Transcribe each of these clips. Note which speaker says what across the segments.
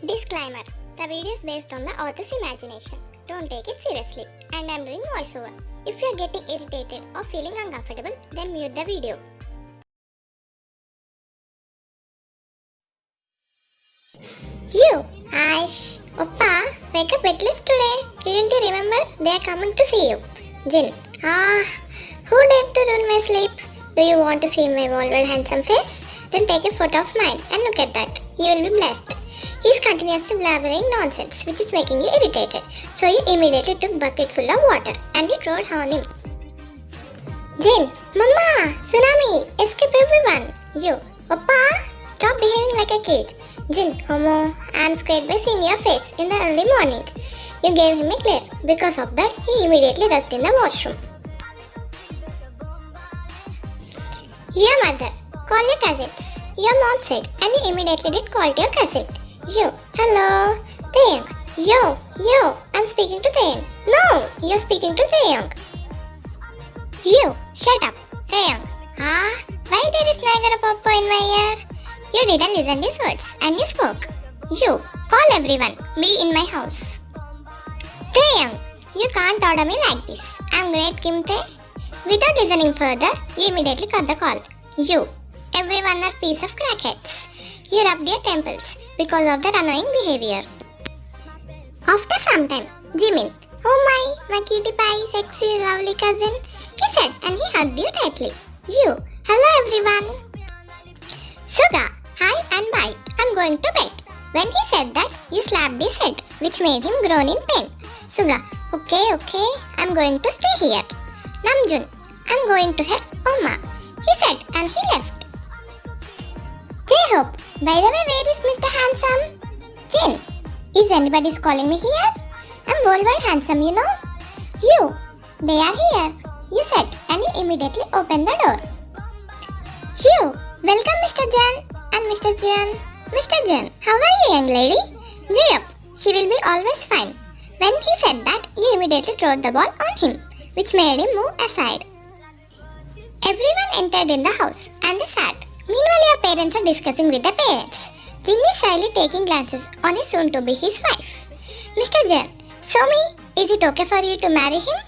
Speaker 1: Disclaimer: the video is based on the author's imagination. Don't take it seriously. And I'm doing voiceover. If you're getting irritated or feeling uncomfortable, then mute the video. You, Aish, Oppa, wake up at least today. Didn't you remember? They are coming to see you. Jinn, who dared to ruin my sleep? Do you want to see my evolved handsome face? Then take a photo of mine and look at that. You will be blessed. He's continuously blabbering nonsense, which is making you irritated. So you immediately took a bucket full of water and you threw it on him. Jinn, Mama, Tsunami, escape everyone. You, Oppa, stop behaving like a kid. Jinn, Homo, I'm scared by seeing your face in the early morning. You gave him a glare. Because of that, he immediately rushed in the washroom. Your mother, call your cousins. Your mom said, and you immediately did call to your cousin. You, hello, Taeyang. Yo, I'm speaking to Taeyang. No, you're speaking to Taeyang. You, shut up, Taeyang. Why there is Niagara Popo in my ear? You didn't listen these words, and you spoke. You, call everyone, be in my house. Taeyang, you can't order me like this. I'm great Kim Tae. Without listening further, you immediately cut the call. You, everyone are piece of crackheads. You rubbed your temples because of their annoying behavior. After some time, Jimin, oh my cutie pie, sexy, lovely cousin, he said, and he hugged you tightly. You, hello everyone. Suga, hi and bye, I'm going to bed. When he said that, you slapped his head, which made him groan in pain. Suga, okay, I'm going to stay here. Namjoon, I'm going to help Oma, he said, and he left. J-Hope, by the way, where is Mr. Handsome? Jin, is anybody calling me here? I'm worldwide handsome, you know. You, they are here, you said, and you immediately opened the door. You, welcome Mr. Jan and Mr. Jan. Mr. Jan, how are you, young lady? J-Up, she will be always fine. When he said that, you immediately threw the ball on him, which made him move aside. Everyone entered in the house, and they sat. Meanwhile, your parents are discussing with the parents. Jin is shyly taking glances on his soon-to-be his wife. Mr. Jan, Somi, is it okay for you to marry him?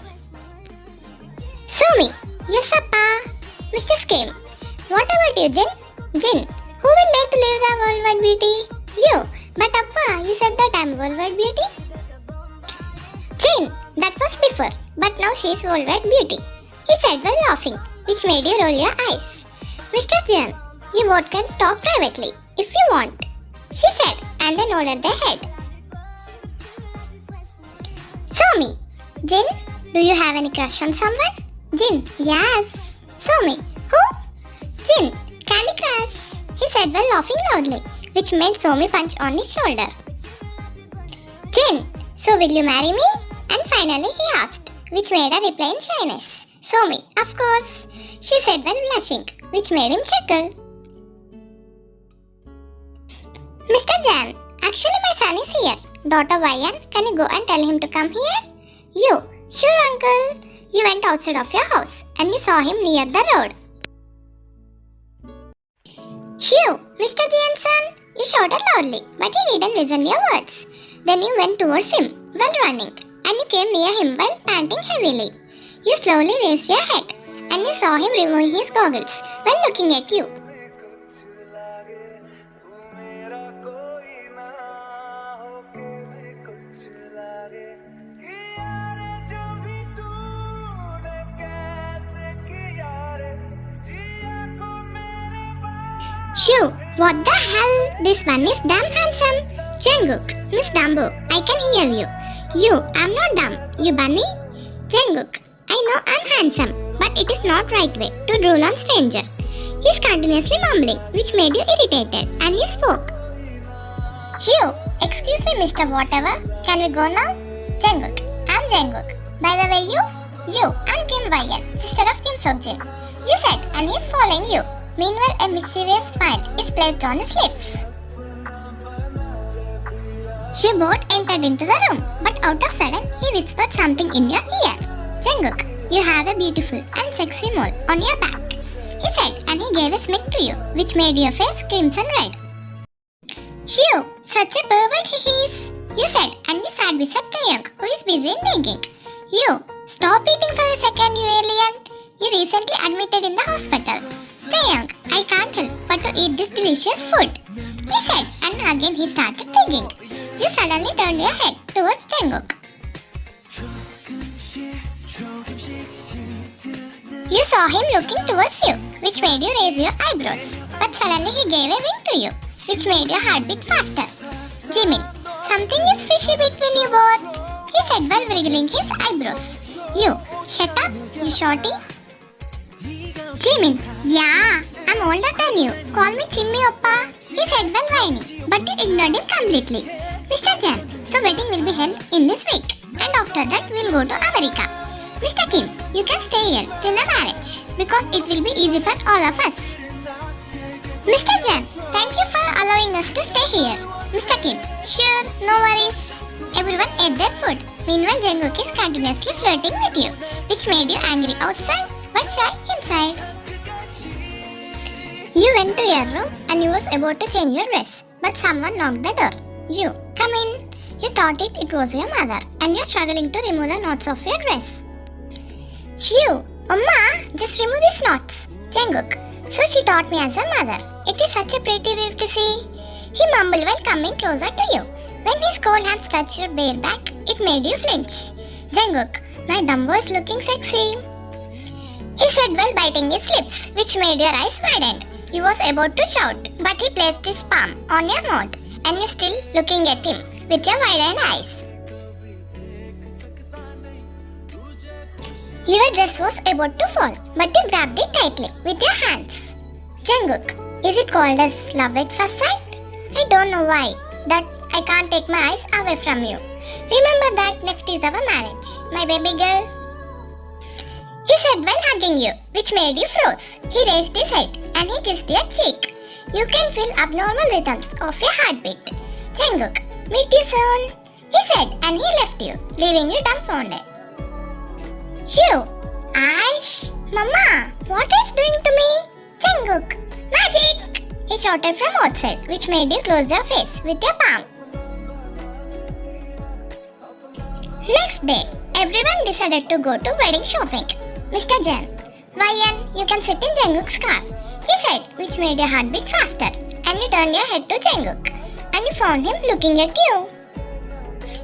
Speaker 1: Somi, yes, Appa. Mr. Skim, what about you, Jin? Jin, who will dare to live the worldwide beauty? You, but Appa, you said that I'm worldwide beauty? Jin, that was before, but now she is worldwide beauty, he said while laughing, which made you roll your eyes. Mr. Jan, you both can talk privately, if you want, she said, and then nodded their head. Somi, Jin, do you have any crush on someone? Jin, yes. Somi, who? Jin, Candy Crush, he said while laughing loudly, which made Somi punch on his shoulder. Jin, so will you marry me? And finally he asked, which made her reply in shyness. Somi, of course, she said while blushing, which made him chuckle. Mr. Jan, actually my son is here. Daughter Vayan, can you go and tell him to come here? You, sure uncle. You went outside of your house and you saw him near the road. Phew, Mr. Jan's son, you shouted loudly, but he didn't listen to your words. Then you went towards him while running, and you came near him while panting heavily. You slowly raised your head, and you saw him removing his goggles while looking at you. Phew, what the hell? This one is damn handsome. Jungkook, Miss Dumbo, I can hear you. You, I'm not dumb. You bunny? Jungkook, I know I'm handsome, but it is not right way to drool on stranger. He's continuously mumbling, which made you irritated, and you spoke. You, excuse me, Mr. Whatever. Can we go now? Jungkook, I'm Jungkook. By the way, you, I'm Kim Vayan, sister of Kim Seokjin. You said, and he's following you. Meanwhile, a mischievous smile is placed on his lips. She both entered into the room, but out of sudden, he whispered something in your ear. Jungkook, you have a beautiful and sexy mole on your back, he said, and he gave a smack to you, which made your face crimson red. You, such a pervert he is, you said, and you sat beside 𝚑𝚑, who is busy in digging. You, stop eating for a second, you alien. You recently admitted in the hospital. 𝚑𝚑, I can't help but to eat this delicious food, he said, and again he started digging. You suddenly turned your head towards 𝚑𝚑. You saw him looking towards you, which made you raise your eyebrows. But suddenly he gave a wink to you, which made your heart beat faster. Jimin, something is fishy between you both, he said while wriggling his eyebrows. You, shut up, you shorty. Jimin, yeah, I'm older than you. Call me Chimmy Oppa, he said while whining, but you ignored him completely. Mr. Jan, so wedding will be held in this week, and after that we'll go to America. Mr. Kim, you can stay here till the marriage, because it will be easy for all of us. Mr. Jan, thank you for allowing us to stay here. Mr. Kim, sure, no worries. Everyone ate their food. Meanwhile, Jungkook is continuously flirting with you, which made you angry outside but shy inside. You went to your room and you was about to change your dress, but someone knocked the door. You, come in. You thought it was your mother, and you're struggling to remove the knots of your dress. You, Amma, just remove these knots. Jungkook, so she taught me as a mother. It is such a pretty wave to see. He mumbled while coming closer to you. When his cold hands touched your bare back, it made you flinch. Jungkook, my Dumbo is looking sexy, he said while biting his lips, which made your eyes widen. You was about to shout, but he placed his palm on your mouth, and you still looking at him with your wide-eyed eyes. Your dress was about to fall, but you grabbed it tightly with your hands. Jungkook, is it called as love at first sight? I don't know why, that I can't take my eyes away from you. Remember that next is our marriage, my baby girl, he said while hugging you, which made you froze. He raised his head and he kissed your cheek. You can feel abnormal rhythms of your heartbeat. Jungkook, meet you soon, he said, and he left you, leaving you dumbfounded. You, Aish, Mama, what is doing to me? Jungkook, magic, he shouted from outside, which made you close your face with your palm. Next day, everyone decided to go to wedding shopping. Mr. Jan, Ryan, you can sit in Jungkook's car, he said, which made your heart beat faster, and you turned your head to Jungkook, and you found him looking at you.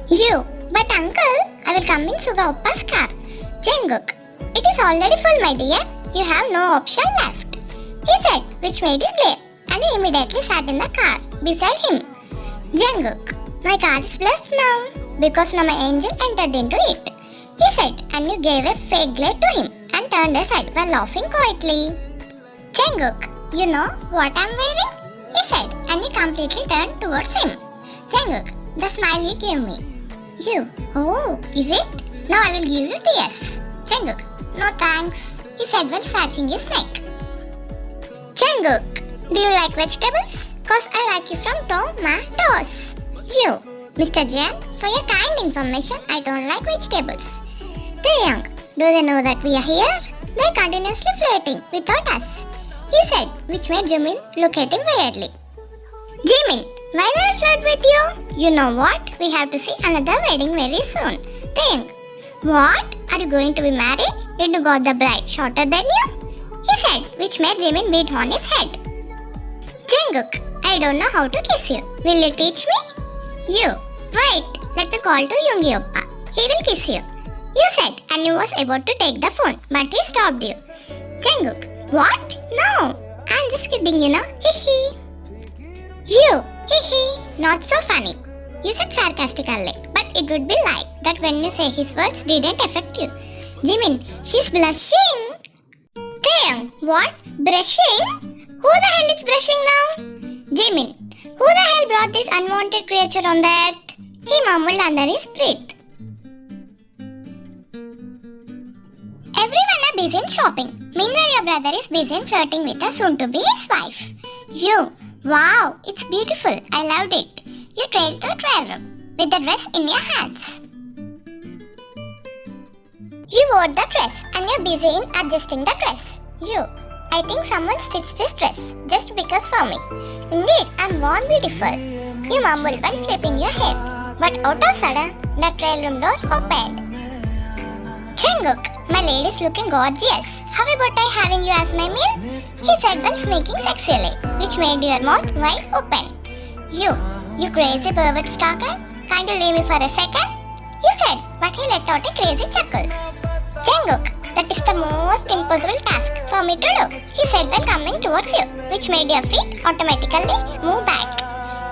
Speaker 1: You, but uncle, I will come in Suga Oppa's car. Jungkook, it is already full, my dear, you have no option left, he said, which made you glare, and you immediately sat in the car beside him. Jungkook, my car is blessed now, because now my angel entered into it, he said, and you gave a fake glare to him and turned aside while laughing quietly. Jungkook, you know what I'm wearing? He said, and you completely turned towards him. Jungkook, the smile you gave me. You, oh, is it? Now I will give you tears. Jungkook, no thanks, he said while scratching his neck. Jungkook, do you like vegetables? Cause I like you from tomatoes. You, Mr. Jan, for your kind information, I don't like vegetables. 𝚑𝚑, do they know that we are here? They're continuously flirting without us, he said, which made Jimin look at him weirdly. Jimin, why do I flirt with you? You know what? We have to see another wedding very soon. 𝚑𝚑, what? Are you going to be married? Did you got the bride shorter than you? He said, which made Jimin beat on his head. Jungkook, I don't know how to kiss you. Will you teach me? You, wait, let me call to Yoongi Oppa. He will kiss you, you said, and you was about to take the phone, but he stopped you. Jungkook, what? No, I'm just kidding, you know, hee. You, hee, not so funny. You said sarcastically, but it would be like that when you say his words didn't affect you. Jimin, she's blushing. 𝚑𝚑, what? Brushing? Who the hell is brushing now? Jimin, who the hell brought this unwanted creature on the earth? He mumbled under his breath. Everyone are busy in shopping. Meanwhile, your brother is busy in flirting with a soon-to-be his wife. You, wow, it's beautiful. I loved it. You trailed to a trial room with the dress in your hands. You wore the dress and you're busy in adjusting the dress. You, I think someone stitched this dress just because for me. Indeed, I'm born beautiful. you mumbled while flipping your hair. But out of sudden, the trial room door opened. Jungkook, my lady's looking gorgeous. How about I having you as my meal? He said while sneaking sexily, which made your mouth wide open. You crazy pervert stalker, can't you leave me for a second? You said, but he let out a crazy chuckle. Jungkook, that is the most impossible task for me to do, he said while coming towards you, which made your feet automatically move back.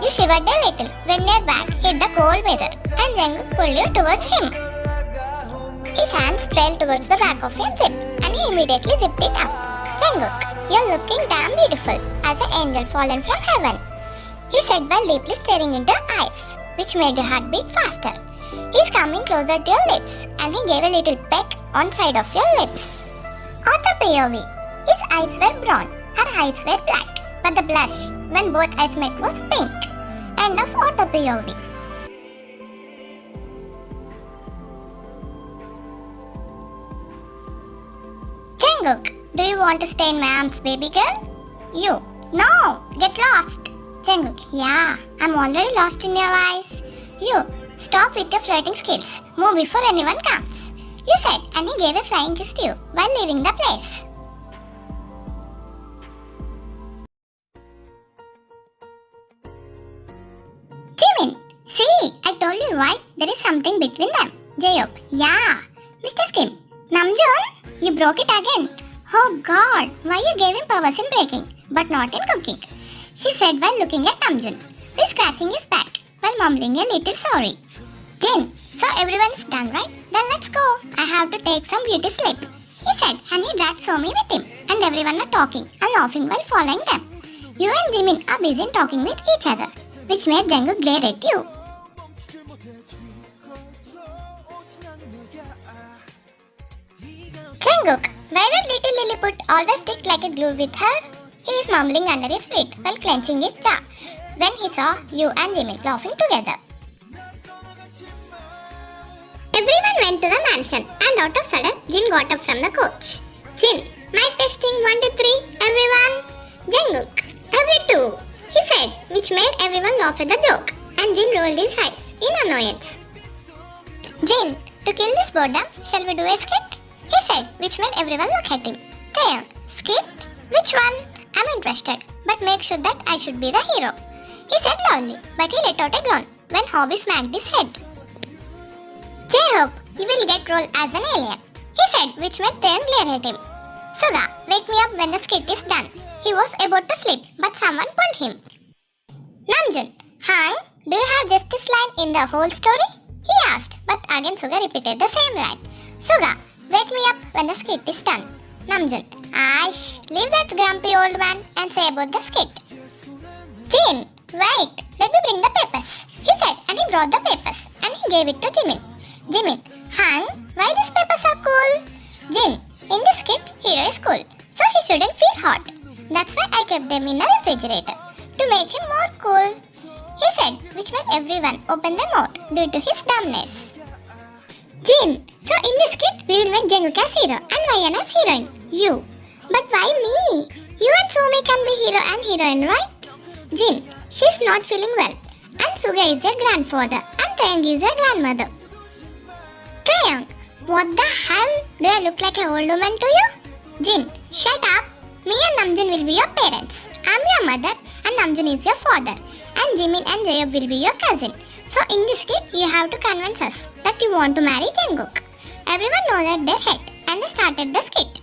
Speaker 1: You shivered a little when your back hit the cold mirror and Jungkook pulled you towards him. His hands trailed towards the back of your zip and he immediately zipped it up. Jungkook, you're looking damn beautiful as an angel fallen from heaven, he said while deeply staring into your eyes, which made your heart beat faster. He's coming closer to your lips and he gave a little peck on side of your lips. Auto POV. His eyes were brown, her eyes were black, but the blush when both eyes met was pink. End of Auto POV. Jungkook, do you want to stay in my arms, baby girl? You, no, get lost. Jungkook, yeah, I'm already lost in your eyes. You, stop with your flirting skills. Move before anyone comes, you said, and he gave a flying kiss to you while leaving the place. Jimin, see, I told you right, there is something between them. Jaehyuk, yeah. Mr. Skim, Namjoon, you broke it again. Oh God, why you gave him powers in breaking, but not in cooking? She said while looking at Namjoon, who is scratching his back while mumbling a little sorry. Jin, so everyone is done, right? Then let's go. I have to take some beauty sleep, he said, and he dragged Somi with him, and everyone are talking and laughing while following them. You and Jimin are busy talking with each other, which made Jungkook glare at you. Jungkook, why did little Lilliput always stick like a glue with her? He is mumbling under his feet while clenching his jaw when he saw you and Jimin laughing together. Everyone went to the mansion and out of sudden Jin got up from the couch. Jin, mic testing 1 2 3, everyone. Jungkook, every 2, he said, which made everyone laugh at the joke, and Jin rolled his eyes in annoyance. Jin, to kill this boredom, shall we do a skit? He said, which made everyone look at him. Taeyang, skit? Which one? I'm interested, but make sure that I should be the hero, he said loudly, but he let out a groan when Hobby smacked his head. J-Hope, you will get rolled as an alien, he said, which made Taeyang glare at him. Suga, wake me up when the skit is done. He was about to sleep, but someone pulled him. Namjoon, Hang, do you have just this line in the whole story? He asked, but again Suga repeated the same line. Suga, wake me up when the skit is done. Namjoon, Aish, leave that grumpy old man and say about the skit. Jin, wait, let me bring the papers, he said, and he brought the papers and he gave it to Jimin. Jimin, Hang, why these papers are cool? Jin, in this skit, hero is cool, so he shouldn't feel hot. That's why I kept them in the refrigerator, to make him more cool, he said, which made everyone open their mouth due to his dumbness. Jin, so in this skit, we will make Jungkook as hero and Wayne as heroine. You. But why me? You and Somi can be hero and heroine, right? Jin, she's not feeling well. And Suga is your grandfather and Taeyang is your grandmother. Taeyang, what the hell? Do I look like an old woman to you? Jin, shut up. Me and Namjoon will be your parents. I'm your mother and Namjoon is your father. And Jimin and Jaehyuk will be your cousin. So in this skit, you have to convince us that you want to marry Jungkook. Everyone nodded their head and they started the skit.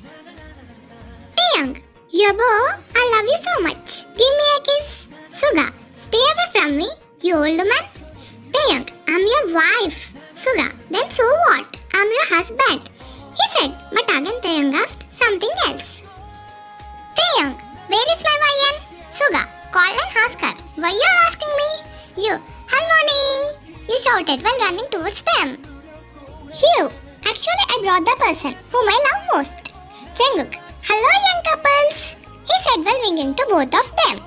Speaker 1: Taeyang, Yabo, I love you so much. Give me a kiss. Suga, stay away from me, you old man. Taeyang, I'm your wife. Suga, then so what? I'm your husband, he said, but again Taeyang asked something else. Taeyang, where is my Wayne? Suga, call and ask her. Why you are asking me? You, Harmony, you shouted while running towards them. Hugh, actually I brought the person whom I love most. Jungkook, hello young couples, he said while winking to both of them.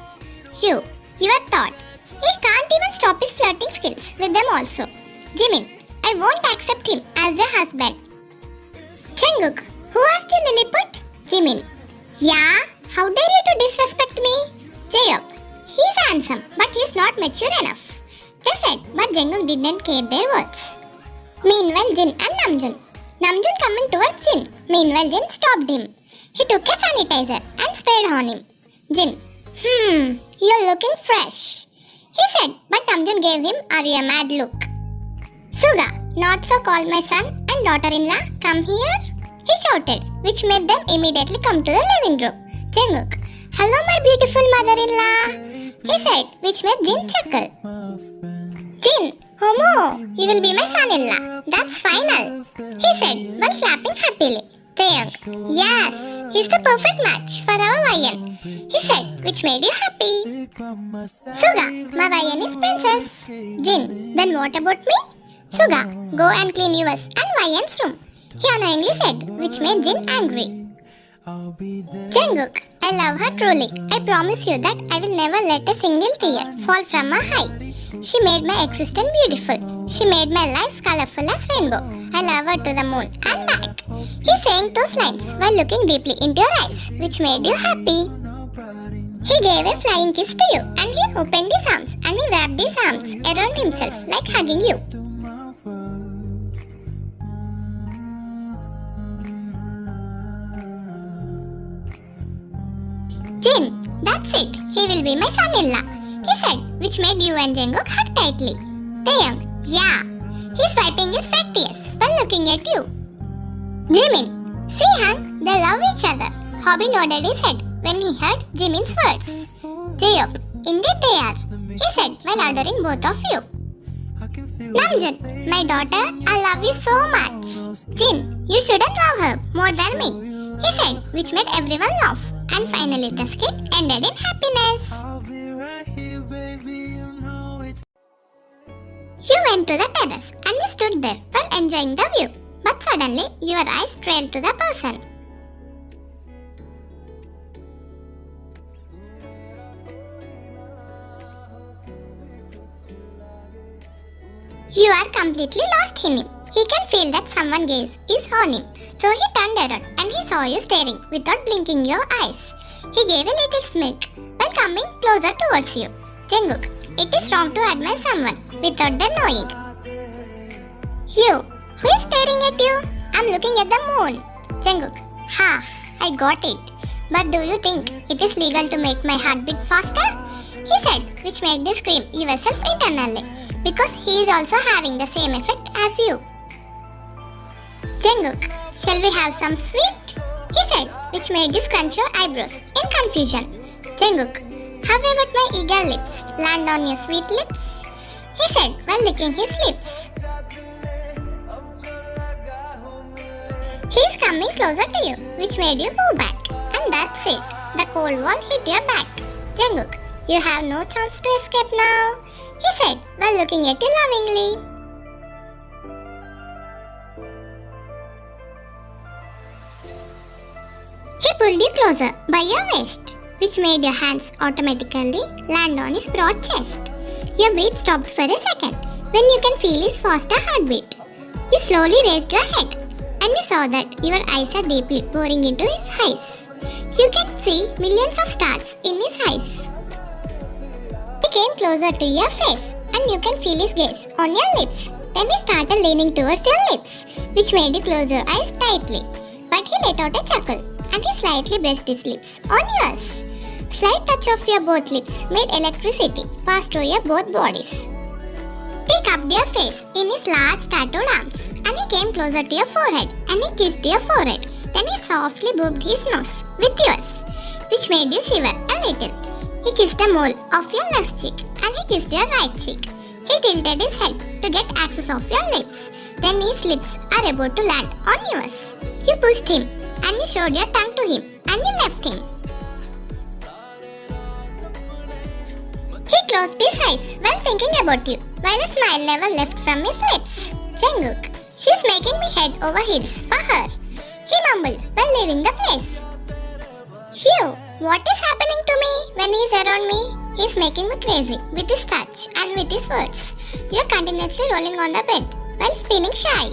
Speaker 1: Hugh, your thought. He can't even stop his flirting skills with them also. Jimin, I won't accept him as your husband. Jungkook, who asked you Lilliput? Jimin, yeah, how dare you to disrespect me? Jaehyuk, He's handsome, but he's not mature enough. They said, but Jungkook didn't care their words. Meanwhile, Jin and Namjoon. Namjoon coming towards Jin. Meanwhile, Jin stopped him. He took a sanitizer and sprayed on him. Jin, you're looking fresh. He said, but Namjoon gave him a mad look. Suga, not so called my son and daughter-in-law, come here. He shouted, which made them immediately come to the living room. Jungkook, hello my beautiful mother-in-law. He said, which made Jin chuckle. Jin, Homo, you will be my son-in-law. That's final. He said while clapping happily. Taeyang, yes, he's the perfect match for our YN. He said, which made you happy. Suga, my YN is princess. Jin, then what about me? Suga, go and clean yours and YN's room. He annoyingly said, which made Jin angry. Jungkook, I love her truly. I promise you that I will never let a single tear fall from her eye. She made my existence beautiful. She made my life colorful as rainbow. I love her to the moon and back. He sang those lines while looking deeply into your eyes, which made you happy. He gave a flying kiss to you, and he opened his arms and he wrapped his arms around himself like hugging you. Jin, that's it. He will be my son-in-law. He said, which made you and Jungkook hug tightly. Taeyang, yeah. He's wiping his fake tears while looking at you. Jimin, see Han, they love each other. Hobby nodded his head when he heard Jimin's words. Jayop, indeed they are. He said while adoring both of you. Namjoon, my daughter, I love you so much. Jin, you shouldn't love her more than me. He said, which made everyone laugh. And finally the skit ended in happiness. You went to the terrace and you stood there while enjoying the view. But suddenly your eyes trailed to the person. You are completely lost in him. He can feel that someone's gaze is on him. So he turned around and he saw you staring without blinking your eyes. He gave a little smirk while coming closer towards you. Jungkook, it is wrong to admire someone without them knowing. You, who is staring at you? I'm looking at the moon. Jungkook, ha, I got it. But do you think it is legal to make my heart beat faster? He said, which made you scream yourself internally, because he is also having the same effect as you. Jungkook, shall we have some sweet? He said, which made you scrunch your eyebrows in confusion. Jungkook, how about my eager lips land on your sweet lips? He said while licking his lips. He is coming closer to you, which made you move back. And that's it. The cold wall hit your back. Jungkook, you have no chance to escape now. He said while looking at you lovingly. He pulled you closer by your waist, which made your hands automatically land on his broad chest. Your breath stopped for a second when you can feel his faster heartbeat. You slowly raised your head and you saw that your eyes are deeply boring into his eyes. You can see millions of stars in his eyes. He came closer to your face and you can feel his gaze on your lips. Then he started leaning towards your lips, which made you close your eyes tightly. But he let out a chuckle and he slightly brushed his lips on yours. Slight touch of your both lips made electricity pass through your both bodies. He cupped your face in his large tattooed arms and he came closer to your forehead and he kissed your forehead. Then he softly booped his nose with yours, which made you shiver a little. He kissed a mole of your left cheek and he kissed your right cheek. He tilted his head to get access of your lips. Then his lips are about to land on yours. You pushed him and you showed your tongue to him and you left him. He closed his eyes while thinking about you, while a smile never left from his lips. Jungkook, she's making me head over heels for her. He mumbled while leaving the place. Phew, what is happening to me when he's around me? He's making me crazy with his touch and with his words. You're continuously rolling on the bed while feeling shy.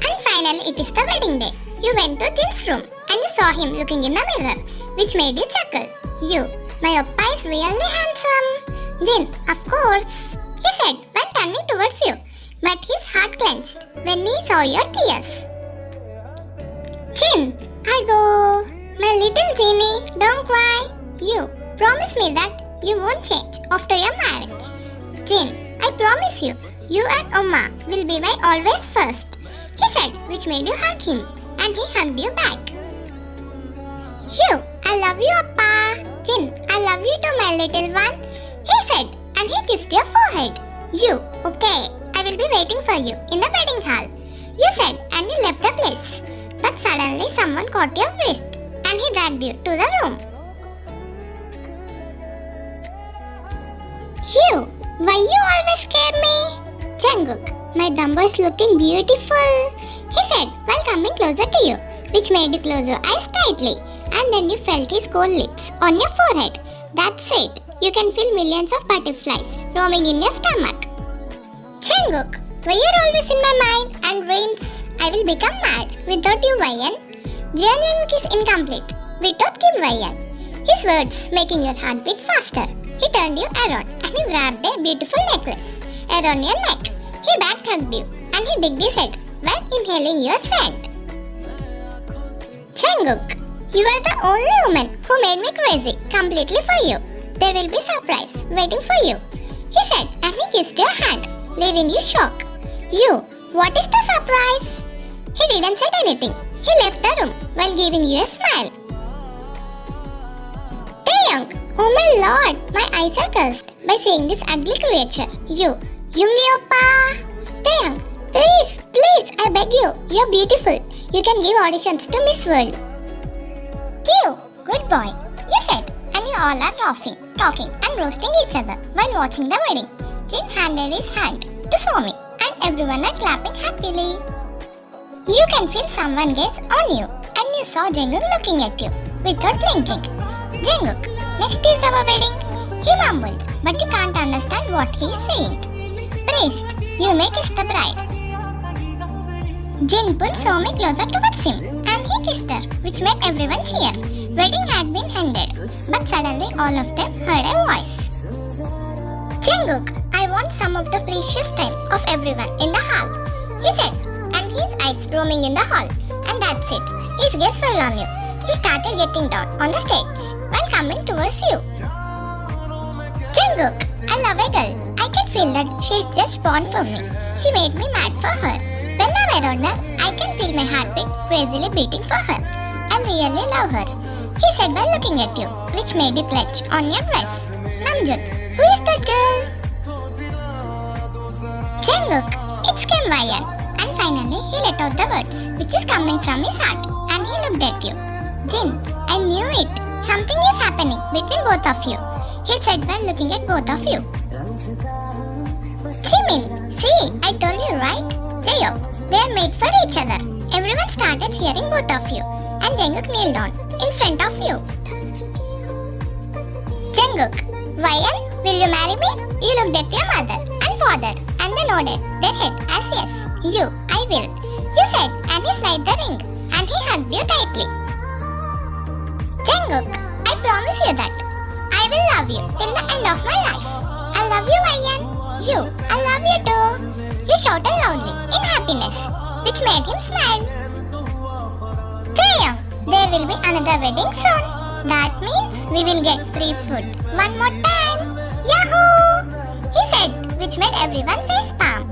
Speaker 1: And finally, it is the wedding day. You went to Jin's room and you saw him looking in the mirror, which made you chuckle. You, my oppa is really handsome. Jin, of course, he said while turning towards you, but his heart clenched when he saw your tears. Jin, I go. My little genie, don't cry. You, promise me that you won't change after your marriage. Jin, I promise you, you and Amma will be my always first, he said, which made you hug him, and he hugged you back. You, I love you, Appa. Jin, I love you too, my little one, he said, and he kissed your forehead. You, okay, I will be waiting for you in the wedding hall, you said, and you left the place. But suddenly someone caught your wrist, and he dragged you to the room. You, why you always scare me? Jungkook, my Dumbo is looking beautiful, he said while coming closer to you, which made you close your eyes tightly, and then you felt his cold lips on your forehead. That's it, you can feel millions of butterflies roaming in your stomach. Jungkook, why you're always in my mind and dreams? I will become mad without you, YN. Jungkook is incomplete without Kim YN. His words making your heart beat faster. He turned you around and he wrapped a beautiful necklace around your neck. He back hugged you and he digged his head while inhaling your scent. Jungkook, you are the only woman who made me crazy completely for you. There will be surprise waiting for you, he said, and he kissed your hand, leaving you shocked. You, what is the surprise? He didn't say anything. He left the room while giving you a smile. Taeyong, oh my lord, my eyes are cursed by seeing this ugly creature. You, Yoongi oppa. Taeyong, please, I beg you. You're beautiful. You can give auditions to Miss World. You, good boy, you said, and you all are laughing, talking, and roasting each other while watching the wedding. Jin handed his hand to Somi, and everyone are clapping happily. You can feel someone gaze on you, and you saw Jungkook looking at you without blinking. Jungkook, next is our wedding, he mumbled, but you can't understand what he is saying. Priest, you may kiss the bride. Jin pulled Somi closer towards him, and he kissed her, which made everyone cheer. Wedding had been ended, but suddenly all of them heard a voice. Jungkook, I want some of the precious time of everyone in the hall, he said, and his eyes roaming in the hall, and that's it. His gaze fell on you. He started getting down on the stage while coming towards you. Jungkook, I love a girl. I can feel that she is just born for me. She made me mad for her. When I'm around her, I can feel my heartbeat crazily beating for her. I really love her, he said while looking at you, which made you clutch on your dress. Namjoon, who is that girl? Jungkook, it's Kim YN. And finally, he let out the words, which is coming from his heart, and he looked at you. Jin, I knew it. Something is happening between both of you, he said while looking at both of you. Jimin, see, I told you right? Jaehyuk, they are made for each other. Everyone started cheering both of you, and Jungkook kneeled down in front of you. Jungkook, YN, will you marry me? You looked at your mother and father, and they nodded their head as yes. You, I will, you said, and he slid the ring, and he hugged you tightly. Jungkook, I promise you that I will love you till the end of my life. I love you, YN. You, I love you too. You shouted loudly in happiness, which made him smile. Taeyong, there will be another wedding soon. That means we will get free food one more time. Yahoo! He said, which made everyone face palm.